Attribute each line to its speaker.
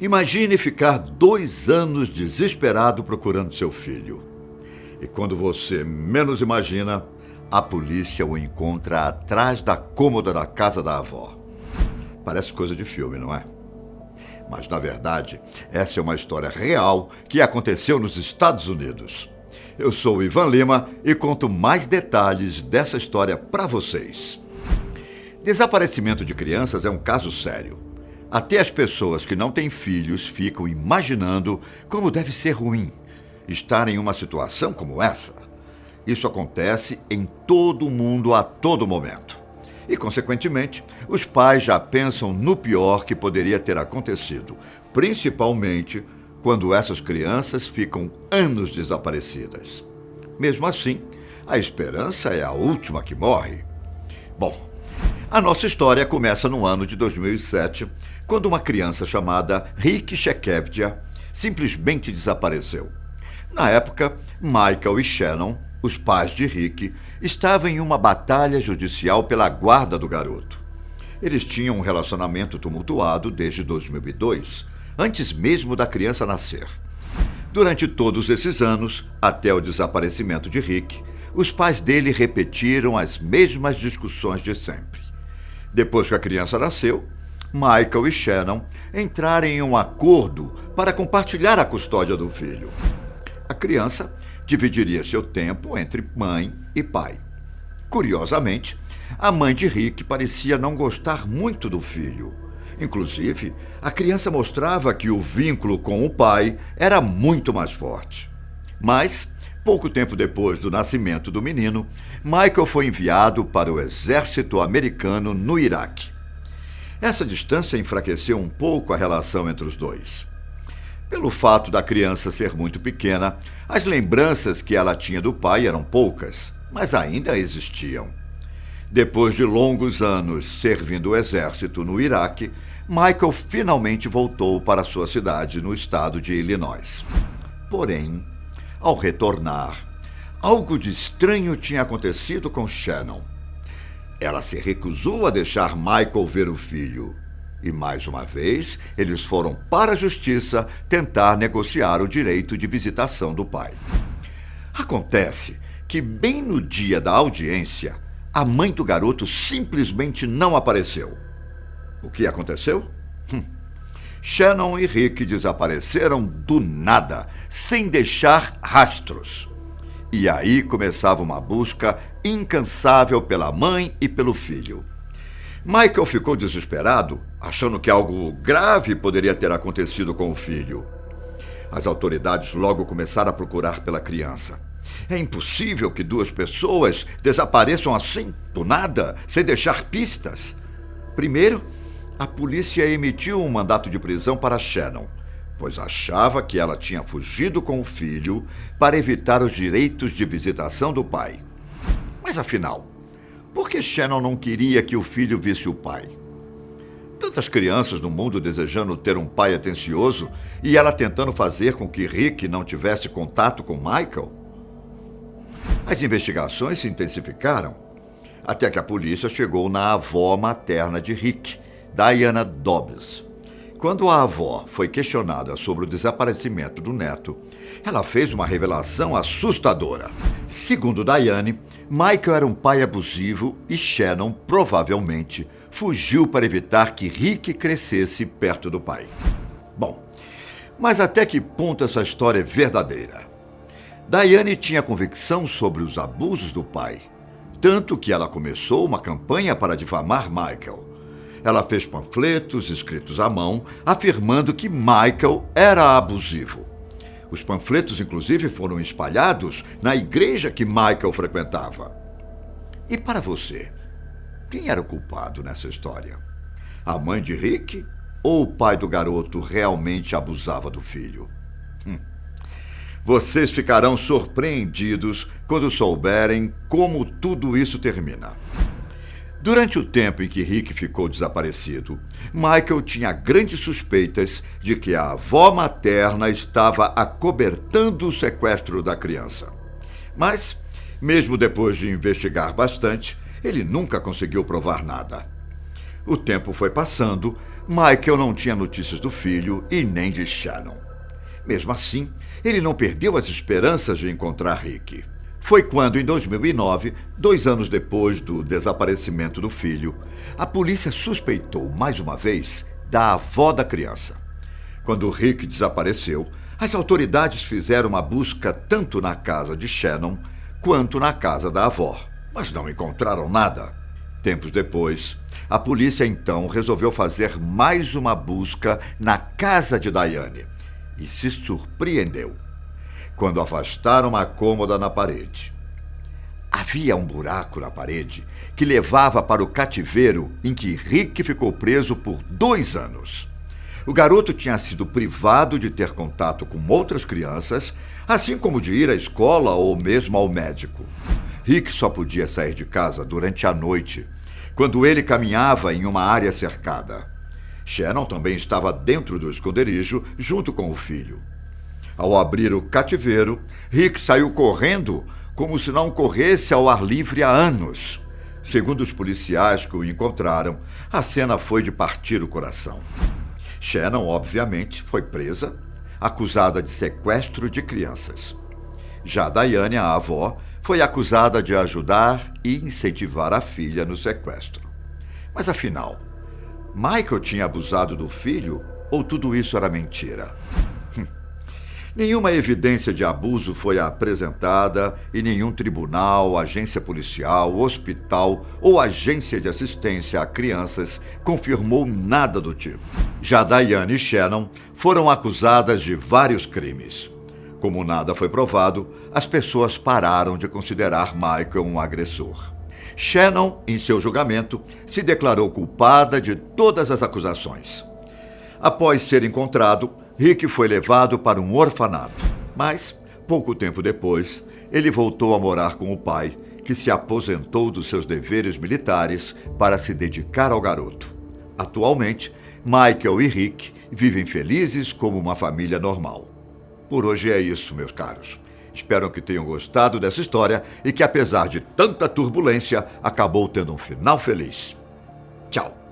Speaker 1: Imagine ficar 2 anos desesperado procurando seu filho. E quando você menos imagina, a polícia o encontra atrás da cômoda da casa da avó. Parece coisa de filme, não é? Mas, na verdade, essa é uma história real que aconteceu nos Estados Unidos. Eu sou o Ivan Lima e conto mais detalhes dessa história para vocês. Desaparecimento de crianças é um caso sério. Até as pessoas que não têm filhos ficam imaginando como deve ser ruim estar em uma situação como essa. Isso acontece em todo o mundo a todo momento. E, consequentemente, os pais já pensam no pior que poderia ter acontecido, principalmente quando essas crianças ficam anos desaparecidas. Mesmo assim, a esperança é a última que morre. Bom, a nossa história começa no ano de 2007, quando uma criança chamada Rick Shekevdia simplesmente desapareceu. Na época, Michael e Shannon, os pais de Rick, estavam em uma batalha judicial pela guarda do garoto. Eles tinham um relacionamento tumultuado desde 2002, antes mesmo da criança nascer. Durante todos esses anos, até o desaparecimento de Rick, os pais dele repetiram as mesmas discussões de sempre. Depois que a criança nasceu, Michael e Shannon entraram em um acordo para compartilhar a custódia do filho. A criança dividiria seu tempo entre mãe e pai. Curiosamente, a mãe de Rick parecia não gostar muito do filho. Inclusive, a criança mostrava que o vínculo com o pai era muito mais forte. Mas, pouco tempo depois do nascimento do menino, Michael foi enviado para o exército americano no Iraque. Essa distância enfraqueceu um pouco a relação entre os dois. Pelo fato da criança ser muito pequena, as lembranças que ela tinha do pai eram poucas, mas ainda existiam. Depois de longos anos servindo o exército no Iraque, Michael finalmente voltou para sua cidade no estado de Illinois. Porém, ao retornar, algo de estranho tinha acontecido com Shannon. Ela se recusou a deixar Michael ver o filho. E, mais uma vez, eles foram para a justiça tentar negociar o direito de visitação do pai. Acontece que, bem no dia da audiência, a mãe do garoto simplesmente não apareceu. O que aconteceu? Shannon e Rick desapareceram do nada, sem deixar rastros. E aí começava uma busca incansável pela mãe e pelo filho. Michael ficou desesperado, achando que algo grave poderia ter acontecido com o filho. As autoridades logo começaram a procurar pela criança. É impossível que 2 pessoas desapareçam assim, do nada, sem deixar pistas. Primeiro, a polícia emitiu um mandato de prisão para Shannon, pois achava que ela tinha fugido com o filho para evitar os direitos de visitação do pai. Mas afinal, por que Shannon não queria que o filho visse o pai? Tantas crianças no mundo desejando ter um pai atencioso e ela tentando fazer com que Rick não tivesse contato com Michael? As investigações se intensificaram, até que a polícia chegou na avó materna de Rick, Diana Dobbs. Quando a avó foi questionada sobre o desaparecimento do neto, ela fez uma revelação assustadora. Segundo Diane, Michael era um pai abusivo e Shannon, provavelmente, fugiu para evitar que Rick crescesse perto do pai. Bom, mas até que ponto essa história é verdadeira? Diane tinha convicção sobre os abusos do pai, tanto que ela começou uma campanha para difamar Michael. Ela fez panfletos escritos à mão, afirmando que Michael era abusivo. Os panfletos, inclusive, foram espalhados na igreja que Michael frequentava. E para você, quem era o culpado nessa história? A mãe de Rick ou o pai do garoto realmente abusava do filho? Vocês ficarão surpreendidos quando souberem como tudo isso termina. Durante o tempo em que Rick ficou desaparecido, Michael tinha grandes suspeitas de que a avó materna estava acobertando o sequestro da criança. Mas, mesmo depois de investigar bastante, ele nunca conseguiu provar nada. O tempo foi passando, Michael não tinha notícias do filho e nem de Shannon. Mesmo assim, ele não perdeu as esperanças de encontrar Rick. Foi quando, em 2009, 2 anos depois do desaparecimento do filho, a polícia suspeitou, mais uma vez, da avó da criança. Quando Rick desapareceu, as autoridades fizeram uma busca tanto na casa de Shannon quanto na casa da avó, mas não encontraram nada. Tempos depois, a polícia então resolveu fazer mais uma busca na casa de Diane e se surpreendeu quando afastaram a cômoda na parede. Havia um buraco na parede que levava para o cativeiro em que Rick ficou preso por 2 anos. O garoto tinha sido privado de ter contato com outras crianças, assim como de ir à escola ou mesmo ao médico. Rick só podia sair de casa durante a noite, quando ele caminhava em uma área cercada. Shannon também estava dentro do esconderijo, junto com o filho. Ao abrir o cativeiro, Rick saiu correndo como se não corresse ao ar livre há anos. Segundo os policiais que o encontraram, a cena foi de partir o coração. Shannon, obviamente, foi presa, acusada de sequestro de crianças. Já Diane, a avó, foi acusada de ajudar e incentivar a filha no sequestro. Mas afinal, Michael tinha abusado do filho ou tudo isso era mentira? Nenhuma evidência de abuso foi apresentada e nenhum tribunal, agência policial, hospital ou agência de assistência a crianças confirmou nada do tipo. Já Diane e Shannon foram acusadas de vários crimes. Como nada foi provado, as pessoas pararam de considerar Michael um agressor. Shannon, em seu julgamento, se declarou culpada de todas as acusações. Após ser encontrado, Rick foi levado para um orfanato, mas, pouco tempo depois, ele voltou a morar com o pai, que se aposentou dos seus deveres militares para se dedicar ao garoto. Atualmente, Michael e Rick vivem felizes como uma família normal. Por hoje é isso, meus caros. Espero que tenham gostado dessa história e que, apesar de tanta turbulência, acabou tendo um final feliz. Tchau!